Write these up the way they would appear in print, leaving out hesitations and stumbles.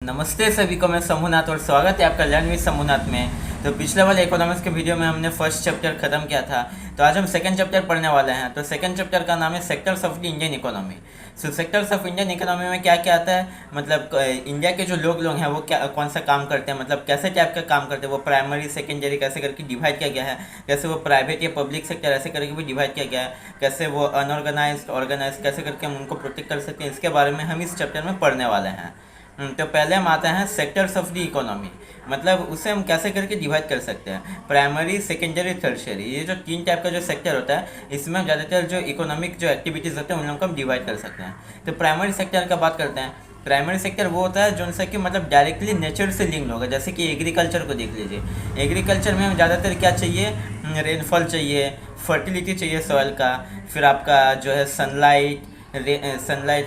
नमस्ते सभी को, मैं शंभुनाथ और स्वागत है आपका लर्न विद शंभुनाथ में। तो पिछले वाले इकोनॉमिक्स के वीडियो में हमने फर्स्ट चैप्टर ख़त्म किया था, तो आज हम सेकंड चैप्टर पढ़ने वाले हैं। तो सेकंड चैप्टर का नाम है sectors of the Indian economy. So sectors of Indian economy में क्या क्या आता है, मतलब इंडिया के जो लोग हैं वो क्या कौन सा काम करते हैं, मतलब कैसे टाइप का काम करते हैं, वो प्राइमरी सेकेंडरी कैसे करके डिवाइड किया गया है, कैसे वो प्राइवेट या पब्लिक सेक्टर ऐसे करके भी डिवाइड किया गया है, कैसे वो अनऑर्गेनाइज्ड ऑर्गेनाइज कैसे करके हम उनको प्रोटेक्ट कर सकते हैं, इसके बारे में हम इस चैप्टर में पढ़ने वाले हैं। तो पहले हम आते हैं सेक्टर्स ऑफ द इकोनॉमी, मतलब उसे हम कैसे करके डिवाइड कर सकते हैं, प्राइमरी सेकेंडरी टर्शियरी। ये जो तीन टाइप का जो सेक्टर होता है, इसमें ज़्यादातर जो इकोनॉमिक जो एक्टिविटीज़ होते हैं उन लोगों को हम डिवाइड कर सकते हैं। तो प्राइमरी सेक्टर का बात करते हैं। प्राइमरी सेक्टर वो होता है जो कि मतलब डायरेक्टली नेचर से लिंक होगा, जैसे कि एग्रीकल्चर को देख लीजिए। एग्रीकल्चर में हम ज़्यादातर क्या चाहिए, रेनफॉल चाहिए, फर्टिलिटी चाहिए सॉइल का, फिर आपका जो है सनलाइट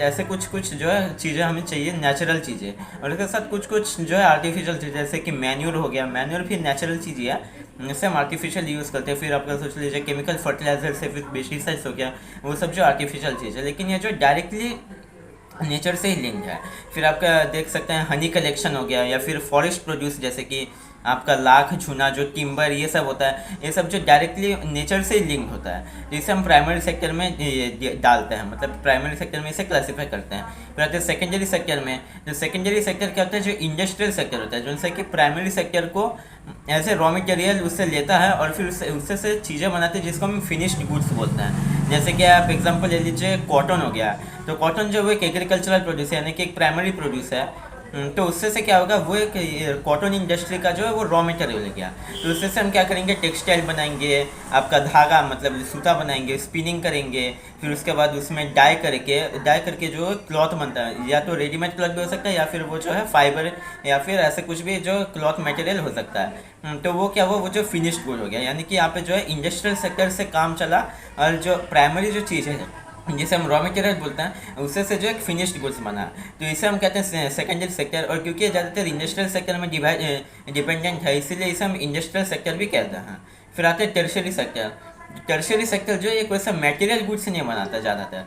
ऐसे कुछ कुछ जो है चीज़ें हमें चाहिए, नेचुरल चीज़ें। और उसके साथ कुछ कुछ जो है आर्टिफिशियल चीज़ें, जैसे कि मैन्यूर हो गया। मैन्यूर भी नेचुरल चीज़ है, इससे हम आर्टिफिशियल यूज़ करते हैं। फिर आपका सोच लीजिए केमिकल फर्टिलाइजर से फिर पेस्टिसाइड्स हो गया, वो सब जो आर्टिफिशियल चीज़ है, लेकिन ये जो डायरेक्टली नेचर से ही लिंक है। फिर आपका देख सकते हैं हनी कलेक्शन हो गया, या फिर फॉरेस्ट प्रोड्यूस, जैसे कि आपका लाख झुना जो टिम्बर ये सब होता है, ये सब जो डायरेक्टली नेचर से ही लिंक होता है, जिसे हम प्राइमरी सेक्टर में डालते हैं, मतलब प्राइमरी सेक्टर में इसे क्लासीफाई करते हैं। फिर आते हैं सेकेंडरी सेक्टर में। जो सेकेंडरी सेक्टर क्या होता है, जो इंडस्ट्रियल सेक्टर होता है, जो कि प्राइमरी सेक्टर को ऐसे रॉ मटेरियल उससे लेता है और फिर उससे से चीज़ें बनाते हैं, जिसको हम फिनिश्ड गुड्स बोलते हैं। जैसे कि आप एग्जांपल ले लीजिए, कॉटन हो गया। तो कॉटन जो वो एक एग्रीकल्चरल प्रोड्यूस है, यानी कि एक प्राइमरी प्रोड्यूस है। तो उससे से क्या होगा, वो एक कॉटन इंडस्ट्री का जो है वो रॉ मटेरियल है क्या। तो उससे से हम क्या करेंगे, टेक्सटाइल बनाएंगे, आपका धागा मतलब सूता बनाएंगे, स्पिनिंग करेंगे, फिर उसके बाद उसमें डाई करके जो क्लॉथ बनता है, या तो रेडीमेड क्लॉथ भी हो सकता है, या फिर वो जो है फाइबर, या फिर ऐसे कुछ भी जो क्लॉथ मटेरियल हो सकता है। तो वो क्या हुआ, वो जो फिनिश्ड गुड हो गया, यानी कि यहाँ पे जो है इंडस्ट्रियल सेक्टर से काम चला, और जो प्राइमरी जो चीज़ है जिसे हम रॉ मटेरियल बोलते हैं, उससे से जो एक फिनिश्ड गुड्स बना, तो इसे हम कहते हैं सेकेंडरी सेक्टर। और क्योंकि ज़्यादातर इंडस्ट्रियल सेक्टर में डिपेंडेंट है, इसीलिए इसे हम इंडस्ट्रियल सेक्टर भी कहते हैं। फिर आते हैं टर्शियरी सेक्टर। टर्शियरी सेक्टर जो है एक वैसा मटेरियल गुड्स नहीं बनाता ज़्यादातर।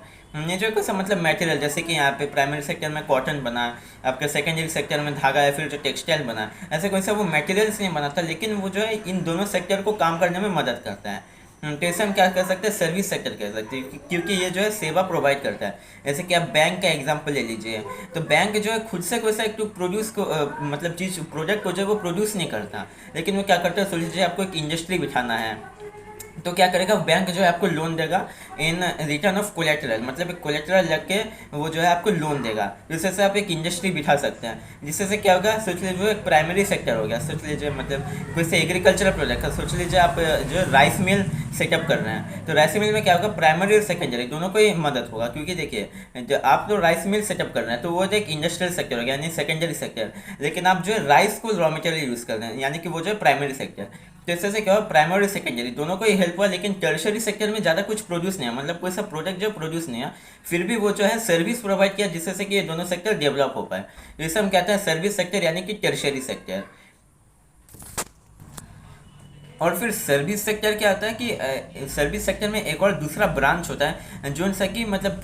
ये जो एक वैसा मतलब मटेरियल, जैसे कि यहाँ पे प्राइमरी सेक्टर में कॉटन बना, आपके सेकेंडरी सेक्टर में धागा या फिर जो टेक्सटाइल बना, ऐसे कोई सा वो मटेरियल्स नहीं बनाता, लेकिन वो जो है इन दोनों सेक्टर को काम करने में मदद करता है। तो इसे हम क्या कर सकते हैं, सर्विस सेक्टर कह सकते हैं, क्योंकि ये जो है सेवा प्रोवाइड करता है। जैसे कि आप बैंक का एग्जांपल ले लीजिए, तो बैंक जो है खुद से कोई सा एक तो प्रोड्यूस को मतलब चीज़ प्रोडक्ट को जो है वो प्रोड्यूस नहीं करता, लेकिन वो क्या करता है, सोच लीजिए आपको एक इंडस्ट्री बिठाना है, तो क्या करेगा, बैंक जो है आपको लोन देगा इन रिटर्न ऑफ कोलेटरल, मतलब एक कोलेटरल लग के वो जो है आपको लोन देगा, जिससे से आप एक इंडस्ट्री बिठा सकते हैं। जिससे से क्या होगा, सोच लीजिए वो एक प्राइमरी सेक्टर हो गया। सोच लीजिए मतलब कोई से एग्रीकल्चरल प्रोडक्ट है, सोच लीजिए आप जो राइस मिल सेटअप कर रहे हैं, तो राइस मिल में क्या होगा, प्राइमरी और सेकेंडरी दोनों को ही मदद होगा। क्योंकि देखिए, जो आप तो राइस मिल सेटअप कर रहे हैं, तो वो एक इंडस्ट्रियल सेक्टर हो गया, यानी सेकेंडरी सेक्टर। लेकिन आप जो है राइस को रॉ मटेरियल यूज़ कर रहे हैं, यानी कि वो जो है प्राइमरी सेक्टर। तो इससे से क्या हुआ, प्राइमरी और सेकेंडरी दोनों को ही हेल्प हुआ, लेकिन टर्शियरी सेक्टर में ज़्यादा कुछ प्रोड्यूस नहीं है, मतलब कोई सा प्रोडक्ट जो प्रोड्यूस नहीं है, फिर भी वो जो है सर्विस प्रोवाइड किया, जिससे से कि ये दोनों सेक्टर डेवलप हो पाए। तो इसे हम कहते हैं सर्विस सेक्टर, यानी कि टर्शियरी सेक्टर। और फिर सर्विस सेक्टर क्या होता है कि सर्विस सेक्टर में एक और दूसरा ब्रांच होता है, जो सा कि मतलब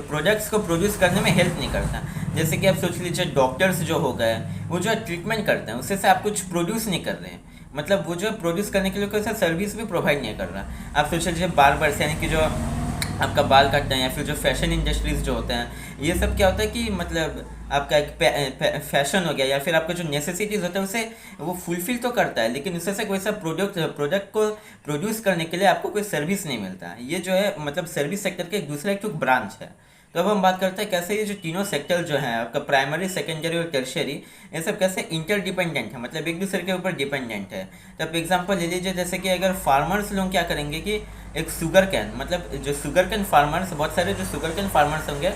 प्रोडक्ट्स को प्रोड्यूस करने में हेल्प नहीं करता। जैसे कि आप सोच लीजिए डॉक्टर्स जो हो गए, वो जो है ट्रीटमेंट करते हैं, उससे से आप कुछ प्रोड्यूस नहीं कर रहे हैं, मतलब वो जो है प्रोड्यूस करने के लिए कोई सा सर्विस भी प्रोवाइड नहीं कर रहा। आप सोच लीजिए बार्बर्स, यानी कि जो आपका बाल काटते हैं, या फिर जो फैशन इंडस्ट्रीज़ जो होते हैं, ये सब क्या होता है कि मतलब आपका एक फैशन हो गया, या फिर आपका जो नेसेसिटीज़ होता है उसे वो फुलफिल तो करता है, लेकिन उससे से कोई सा प्रोडक्ट को प्रोड्यूस करने के लिए आपको कोई सर्विस नहीं मिलता। ये जो है मतलब सर्विस सेक्टर के एक दूसरा एक ब्रांच है। तो अब हम बात करते हैं कैसे ये जो तीनों सेक्टर जो हैं आपका प्राइमरी, सेकेंडरी और टर्शियरी, ये सब कैसे इंटरडिपेंडेंट है, मतलब एक दूसरे के ऊपर डिपेंडेंट है। तो आप एग्जांपल ले लीजिए, जैसे कि अगर फार्मर्स लोग क्या करेंगे कि एक शुगर कैन, मतलब जो शुगर कैन फार्मर्स, बहुत सारे जो शुगर कैन फार्मर्स होंगे,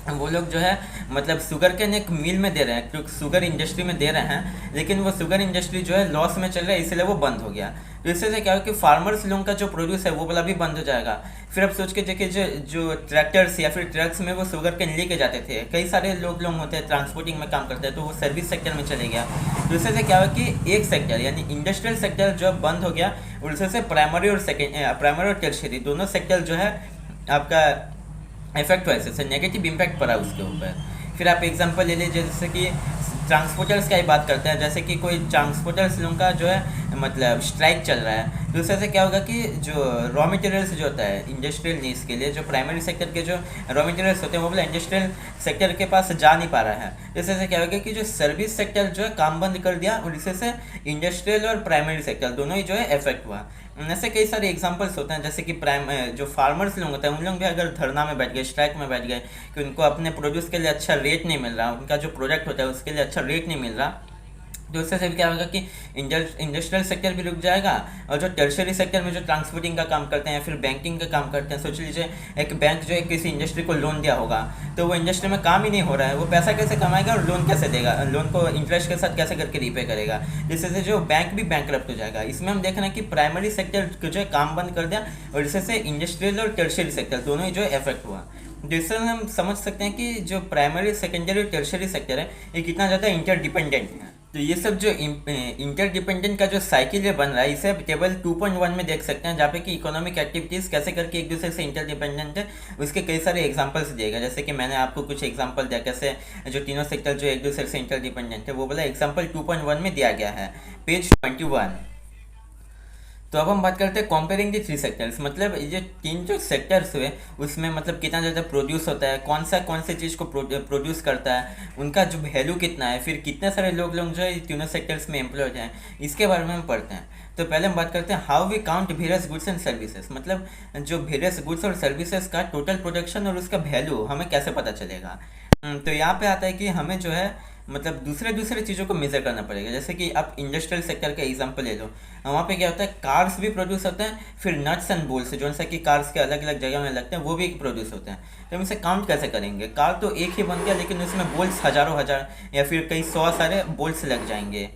वो लोग जो है मतलब शुगर कैन एक मिल में दे रहे हैं, क्योंकि शुगर इंडस्ट्री में दे रहे हैं, लेकिन वो शुगर इंडस्ट्री जो है लॉस में चल रहा है, इसलिए वो बंद हो गया। तो इससे से क्या हो कि फार्मर्स लोगों का जो प्रोड्यूस है वो वाला भी बंद हो जाएगा। फिर आप सोच के देखिए, जो ट्रैक्टर्स या फिर ट्रक्स में वो शुगर कैन लेके जाते थे, कई सारे लोग होते हैं ट्रांसपोर्टिंग में काम करते हैं, तो वो सर्विस सेक्टर में चले गया। तो इससे से क्या हो कि एक सेक्टर यानी इंडस्ट्रियल सेक्टर जो बंद हो गया, उससे से प्राइमरी और टर्शियरी दोनों सेक्टर जो है आपका इफेक्ट हुआ, इससे नेगेटिव इम्पैक्ट पड़ा उसके ऊपर। फिर आप एग्जांपल ले लीजिए, जैसे कि ट्रांसपोर्टर्स का ही बात करते हैं, जैसे कि कोई ट्रांसपोर्टर्स लोगों का जो है मतलब स्ट्राइक चल रहा है, तो उससे क्या होगा कि जो रॉ मटेरियल्स जो होता है इंडस्ट्रियल नीड्स के लिए, जो प्राइमरी सेक्टर के जो रॉ मटेरियल्स होते हैं वो बोला इंडस्ट्रियल सेक्टर के पास जा नहीं पा रहा है। इससे क्या होगा कि जो सर्विस सेक्टर जो है काम बंद कर दिया, और इससे इंडस्ट्रियल और प्राइमरी सेक्टर दोनों ही जो है इफेक्ट हुआ। ऐसे कई सारे एग्जांपल्स होते हैं, जैसे कि जो फार्मर्स लोग होते हैं उन लोग भी अगर धरना में बैठ गए, स्ट्राइक में बैठ गए कि उनको अपने प्रोड्यूस के लिए अच्छा रेट नहीं मिल रहा, उनका जो प्रोडक्ट होता है उसके लिए अच्छा रेट नहीं मिल रहा, तो उससे सिर्फ क्या होगा कि इंडस्ट्रियल सेक्टर भी रुक जाएगा, और जो टर्शरी सेक्टर में जो ट्रांसपोर्टिंग का काम करते हैं या फिर बैंकिंग का काम करते हैं, सोच लीजिए एक बैंक जो है किसी इंडस्ट्री को लोन दिया होगा, तो वो इंडस्ट्री में काम ही नहीं हो रहा है, वो पैसा कैसे कमाएगा और लोन कैसे देगा, लोन को इंटरेस्ट के साथ कैसे करके रीपे करेगा, जिससे जो बैंक भी बैंकरप्ट हो जाएगा। इसमें हम देख रहे हैं कि प्राइमरी सेक्टर जो है काम बंद कर दिया, और इससे इंडस्ट्रियल और टर्शरी सेक्टर दोनों ही जो है इफेक्ट हुआ। जिससे हम समझ सकते हैं कि जो प्राइमरी सेकेंडरी और टर्शरी सेक्टर है ये कितना ज़्यादा इंटरडिपेंडेंट है। तो ये सब जो इंटरडिपेंडेंट का जो साइकिल बन रहा है इसे आप टेबल 2.1 में देख सकते हैं, जहाँ पे कि इकोनॉमिक एक्टिविटीज़ कैसे करके एक दूसरे से इंटरडिपेंडेंट है, उसके कई सारे एग्जांपल्स दिएगा। जैसे कि मैंने आपको कुछ एग्जांपल दिया कैसे जो तीनों सेक्टर जो एक दूसरे से इंटरडिपेंडेंट है, वो बोला एग्जाम्पल 2.1 में दिया गया है, पेज 21। तो अब हम बात करते हैं कंपेयरिंग दी थ्री सेक्टर्स, मतलब ये तीन जो सेक्टर्स हुए उसमें मतलब कितना ज़्यादा प्रोड्यूस होता है, कौन से चीज़ को प्रोड्यूस करता है, उनका जो वैल्यू कितना है, फिर कितने सारे लोग जो है तीनों सेक्टर्स में एम्प्लॉयड हैं, इसके बारे में हम पढ़ते हैं। तो पहले हम बात करते हैं how we count various goods and services, मतलब जो वेरियस गुड्स और सर्विसेज का टोटल प्रोडक्शन और उसका वैल्यू हमें कैसे पता चलेगा। तो यहाँ पे आता है कि हमें जो है मतलब दूसरे चीज़ों को मेज़र करना पड़ेगा। जैसे कि आप इंडस्ट्रियल सेक्टर का एग्जांपल ले लो, वहाँ पे क्या होता है कार्स भी प्रोड्यूस होते हैं, फिर नट्स एंड बोल्ट्स जो सा कि कार्स के अलग अलग जगह में लगते हैं वो भी प्रोड्यूस होते हैं। तो हम इसे काउंट कैसे करेंगे, कार तो एक ही बन गया लेकिन उसमें बोल्ट्स हज़ारों हज़ार या फिर कई 100 सारे बोल्ट्स लग जाएंगे।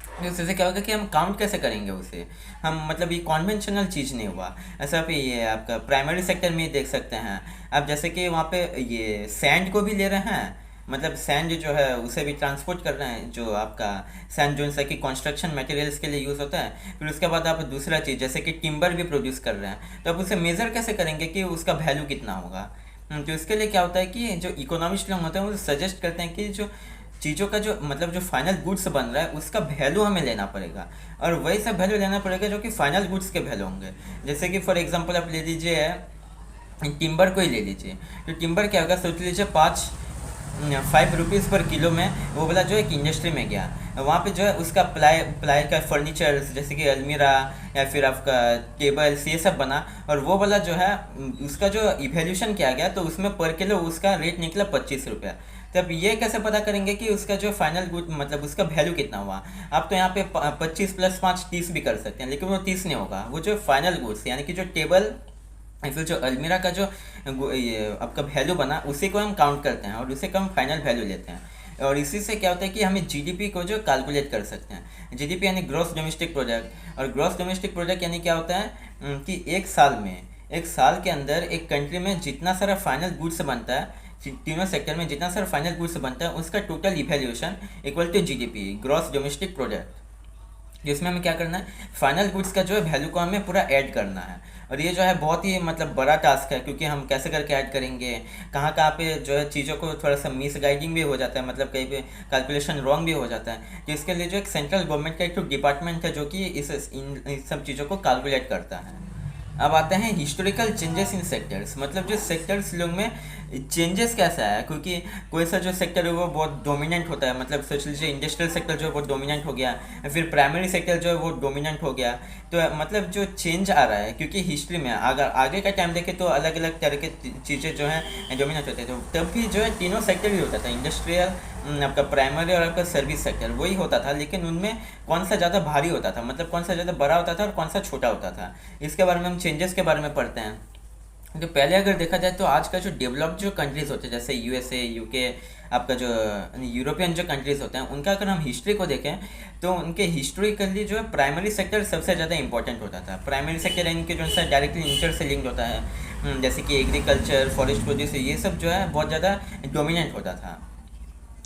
तो इससे क्या होगा कि हम काउंट कैसे करेंगे उसे, हम मतलब ये कॉन्वेंशनल चीज़ नहीं हुआ। ऐसा पे ये आपका प्राइमरी सेक्टर में देख सकते हैं आप, जैसे कि वहाँ पे ये सैंड को भी ले रहे हैं, मतलब सैंड जो है उसे भी ट्रांसपोर्ट कर रहे हैं, जो आपका सैंड जो सा कि कंस्ट्रक्शन मटेरियल्स के लिए यूज़ होता है। फिर उसके बाद आप दूसरा चीज़ जैसे कि टिम्बर भी प्रोड्यूस कर रहे हैं, तो आप उसे मेज़र कैसे करेंगे कि उसका वैल्यू कितना होगा। तो इसके लिए क्या होता है कि जो इकोनॉमिस्ट लोग होते हैं वो सजेस्ट करते हैं कि जो चीज़ों का जो मतलब जो फाइनल गुड्स बन रहा है उसका वैल्यू हमें लेना पड़ेगा, और वही सब वैल्यू लेना पड़ेगा जो कि फाइनल गुड्स के वैल्यू होंगे। जैसे कि फॉर एग्जांपल आप ले लीजिए टिम्बर को ही ले लीजिए, तो टिम्बर क्या होगा सोच लीजिए 5 रुपीज़ पर किलो में वो वाला जो एक इंडस्ट्री में गया, वहाँ पे जो है उसका प्लाई का फर्नीचर जैसे कि अलमीरा या फिर आपका टेबल्स ये सब बना, और वो वाला जो है उसका जो इवैल्यूशन किया गया तो उसमें पर किलो उसका रेट निकला 25 रुपया। तब ये कैसे पता करेंगे कि उसका जो फाइनल गुड मतलब उसका वैल्यू कितना हुआ। आप तो यहाँ पे 25 + 5 30 भी कर सकते हैं, लेकिन वो 30 नहीं होगा, वो जो फाइनल गुड्स यानी कि जो टेबल फिर जो अलमीरा का जो ये आपका वैल्यू बना उसी को हम काउंट करते हैं और उसे हम फाइनल वैल्यू लेते हैं। और इसी से क्या होता है कि हमें जीडीपी को जो कैलकुलेट कर सकते हैं। जीडीपी यानी ग्रॉस डोमेस्टिक प्रोडक्ट, और ग्रॉस डोमेस्टिक प्रोडक्ट यानी क्या होता है कि एक साल के अंदर एक कंट्री में जितना सारा फाइनल गुड्स बनता है, तीनों सेक्टर में जितना सारा फाइनल गुड्स बनता है उसका total evaluation equal to GDP gross domestic product. जिसमें हमें क्या करना है फाइनल गुड्स का जो है वैल्यू को हमें पूरा ऐड करना है, और ये जो है बहुत ही मतलब बड़ा टास्क है, क्योंकि हम कैसे करके ऐड करेंगे, कहाँ पे जो है चीज़ों को थोड़ा सा मिस गाइडिंग भी हो जाता है, मतलब कहीं पे कैलकुलेशन रॉन्ग भी हो जाता है। तो इसके लिए जो एक सेंट्रल गवर्नमेंट का एक डिपार्टमेंट है जो कि इन सब चीज़ों को कैलकुलेट करता है। अब आते हैं हिस्टोरिकल चेंजेस इन सेक्टर्स, मतलब जो सेक्टर्स लोग में चेंजेस कैसा है, क्योंकि कोई सा जो सेक्टर है वो बहुत डोमिनेंट होता है, मतलब सोच लीजिए इंडस्ट्रियल सेक्टर जो है वो डोमिनेंट हो गया, फिर प्राइमरी सेक्टर जो है वो डोमिनेंट हो गया। तो मतलब जो चेंज आ रहा है, क्योंकि हिस्ट्री में अगर आगे का टाइम देखें तो अलग अलग तरह के चीज़ें जो हैं डोमिनेट होते थे, तो तब भी जो है तीनों सेक्टर ही होता था, इंडस्ट्रियल आपका प्राइमरी और आपका सर्विस सेक्टर वही होता था, लेकिन उनमें कौन सा ज़्यादा भारी होता था, मतलब कौन सा ज़्यादा बड़ा होता था और कौन सा छोटा होता था, इसके बारे में हम चेंजेस के बारे में पढ़ते हैं। तो पहले अगर देखा जाए तो आज का जो डेवलप्ड जो कंट्रीज़ होते हैं जैसे यूएसए यूके, आपका जो यूरोपियन जो कंट्रीज़ होते हैं उनका अगर हम हिस्ट्री को देखें तो उनके हिस्टोरिकली जो है प्राइमरी सेक्टर सबसे ज़्यादा इंपॉर्टेंट होता था। प्राइमरी सेक्टर यानी कि जो सा डायरेक्टली नेचर से लिंक्ड होता है, जैसे कि एग्रीकल्चर फॉरेस्ट प्रोड्यूस ये सब जो है बहुत ज़्यादा डोमिनेंट होता था।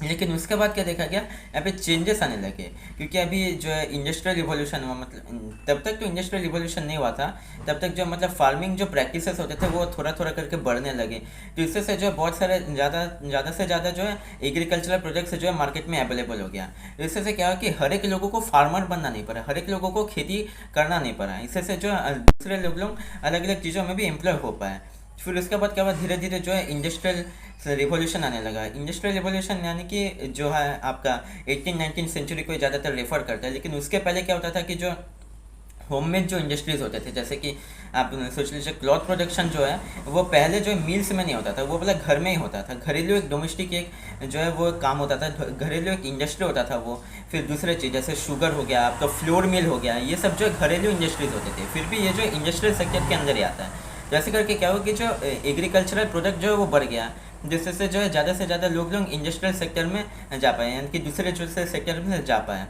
लेकिन उसके बाद क्या देखा गया, यहाँ पे चेंजेस आने लगे, क्योंकि अभी जो है इंडस्ट्रियल रिवॉल्यूशन हुआ, मतलब तब तक तो इंडस्ट्रियल रिवॉल्यूशन नहीं हुआ था, तब तक जो मतलब फार्मिंग जो प्रैक्टिसेस होते थे वो थोड़ा थोड़ा करके बढ़ने लगे। तो इससे से जो है बहुत सारे ज़्यादा ज़्यादा से ज़्यादा जो है एग्रीकल्चरल प्रोडक्ट्स जो है मार्केट में अवेलेबल हो गया। तो इससे से क्या हो कि हर एक लोगों को फार्मर बनना नहीं पड़ा, हर एक लोगों को खेती करना नहीं पड़ा, इससे से जो है दूसरे लोग अलग अलग चीज़ों में भी एम्प्लॉय हो पाए। फिर उसके बाद क्या हुआ, धीरे धीरे जो है इंडस्ट्रियल रिवॉल्यूशन आने लगा। इंडस्ट्रियल रिवॉल्यूशन यानी कि जो है आपका 18-19 सेंचुरी को ज़्यादातर रेफर करता है, लेकिन उसके पहले क्या होता था कि जो होममेड जो इंडस्ट्रीज होते थे, जैसे कि आप सोच लीजिए क्लॉथ प्रोडक्शन जो है वो पहले जो है मिल्स में नहीं होता था, वो मतलब घर में ही होता था, घरेलू एक डोमेस्टिक एक जो है वो काम होता था, घरेलू एक इंडस्ट्री होता था वो। फिर दूसरे चीज़ जैसे शुगर हो गया, आपका फ्लोर मिल हो गया, ये सब जो है घरेलू इंडस्ट्रीज होते थे, फिर भी ये जो इंडस्ट्रियल सेक्टर के अंदर ही आता है। जैसे करके क्या हो कि जो एग्रीकल्चरल प्रोडक्ट जो है वो बढ़ गया, जिससे से जो है ज़्यादा से ज़्यादा लोग इंडस्ट्रियल सेक्टर में जा पाए, यानी कि दूसरे दूसरे सेक्टर में जा पाए।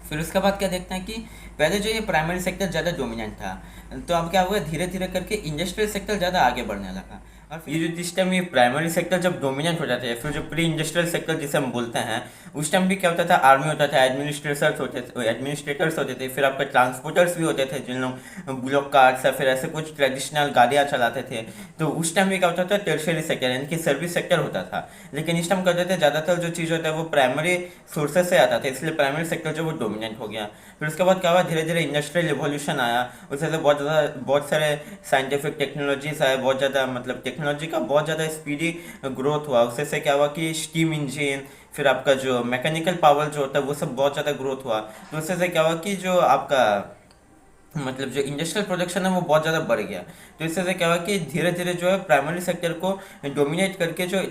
फिर उसके बाद क्या देखते हैं कि पहले जो ये प्राइमरी सेक्टर ज़्यादा डोमिनेंट था, तो अब क्या हुआ, धीरे धीरे करके इंडस्ट्रियल सेक्टर ज़्यादा आगे बढ़ने लगा। और ये जो जिस टाइम ये प्राइमरी सेक्टर जब डोमिनेंट हो जाते हैं, फिर जो प्री इंडस्ट्रियल सेक्टर जिसे हम बोलते हैं, उस टाइम भी क्या होता था, आर्मी होता था, एडमिनिस्ट्रेटर्स होते थे, फिर आपके ट्रांसपोर्टर्स भी होते थे, जिन लोग ब्लॉक कार्ड्स या फिर ऐसे कुछ ट्रेडिशनल गाड़ियाँ चलाते थे। तो उस टाइम भी क्या होता था, टर्शियरी सेक्टर यानी कि सर्विस सेक्टर होता था। लेकिन इस टाइम करते थे ज़्यादातर जो चीज़ होता है वो प्राइमरी सोर्सेज से आता था, इसलिए प्राइमरी सेक्टर जो वो डोमिनेंट हो गया। फिर उसके बाद क्या हुआ, धीरे धीरे इंडस्ट्रियल रिवॉल्यूशन आया, उससे बहुत सारे साइंटिफिक टेक्नोलॉजीज आए, बहुत ज़्यादा मतलब टेक्नोलॉजी का बहुत ज़्यादा स्पीडी ग्रोथ हुआ। उससे से क्या हुआ कि स्टीम इंजन, फिर आपका जो मैकेनिकल पावर जो होता है वो सब बहुत ज़्यादा ग्रोथ हुआ। तो उससे से क्या हुआ कि जो आपका मतलब जो इंडस्ट्रियल प्रोडक्शन है वो बहुत ज़्यादा बढ़ गया। तो इससे से क्या हुआ कि धीरे धीरे जो है प्राइमरी सेक्टर को डोमिनेट करके जो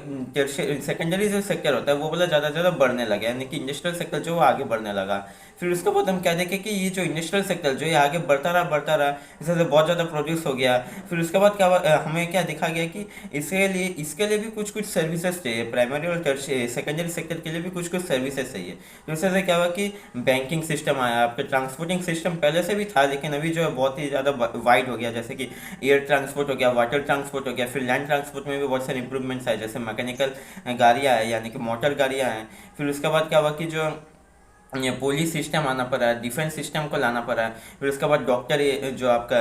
सेकेंडरी जो सेक्टर होता है वो वाला ज़्यादा ज़्यादा बढ़ने लगा, यानी कि इंडस्ट्रियल सेक्टर जो वो आगे बढ़ने लगा। फिर उसके बाद हम क्या देखें कि ये जो इंडस्ट्रियल सेक्टर जो है आगे बढ़ता रहा, इससे से बहुत ज़्यादा प्रोड्यूस हो गया। फिर उसके बाद क्या हमें क्या देखा गया कि इसके लिए भी कुछ कुछ सर्विसेज चाहिए, प्राइमरी और सेकेंडरी सेक्टर के लिए भी कुछ कुछ सर्विसेज चाहिए। तो इससे से क्या हुआ कि बैंकिंग सिस्टम आया, आपके ट्रांसपोर्टिंग सिस्टम पहले से भी था, लेकिन अभी जो है बहुत ही ज़्यादा वाइड हो गया, जैसे कि एयर ट्रांसपोर्ट हो गया, वाटर ट्रांसपोर्ट हो गया, फिर लैंड ट्रांसपोर्ट में भी बहुत सारे इंप्रूवमेंट्स आए, जैसे मैकेनिकल गाड़ियाँ हैं यानी कि मोटर गाड़ियाँ हैं। फिर उसके बाद क्या हुआ कि जो ये पुलिस सिस्टम आना पड़ा है, डिफेंस सिस्टम को लाना पड़ा है। फिर उसके बाद डॉक्टर जो आपका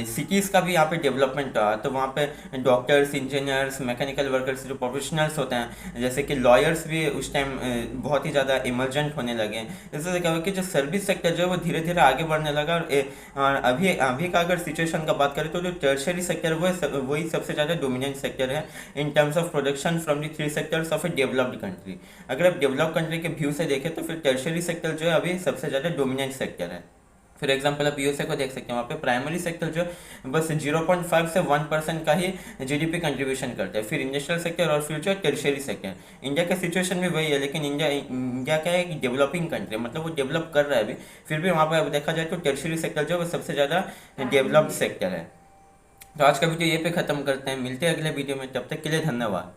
सिटीज़ का भी यहाँ पे डेवलपमेंट हुआ, तो वहाँ पे डॉक्टर्स, इंजीनियर्स, मैकेनिकल वर्कर्स जो प्रोफेशनल्स होते हैं, जैसे कि लॉयर्स भी उस टाइम बहुत ही ज़्यादा इमर्जेंट होने लगे। इससे क्या हुआ कि जो सर्विस सेक्टर जो है वो धीरे धीरे आगे बढ़ने लगा। और अभी अभी का अगर सिचुएशन का बात करें तो जो टर्शरी सेक्टर वो वही सबसे ज़्यादा डोमिनेंट सेक्टर है in terms of production from the three sectors of A developed country. अगर आप डेवलप कंट्री के व्यू से देखें तो फिर टर्शरी सेक्टर जो है अभी सबसे ज़्यादा डोमिनेंट सेक्टर है। फिर एग्जांपल आप यूएसए को देख सकते हैं, वहाँ पे प्राइमरी सेक्टर जो बस 0.5 से 1% का ही जीडीपी कंट्रीब्यूशन करता है, फिर इंडस्ट्रियल सेक्टर और फिर जो टर्शियरी सेक्टर। इंडिया का सिचुएशन भी वही है, लेकिन इंडिया क्या है कि डेवलपिंग कंट्री, मतलब वो डेवलप कर रहा है अभी, फिर भी वहाँ पर देखा जाए तो टर्शियरी सेक्टर जो है वो सबसे ज़्यादा डेवलप्ड सेक्टर है। तो आज का वीडियो ये पे ख़त्म करते हैं, मिलते हैं अगले वीडियो में, तब तक के लिए धन्यवाद।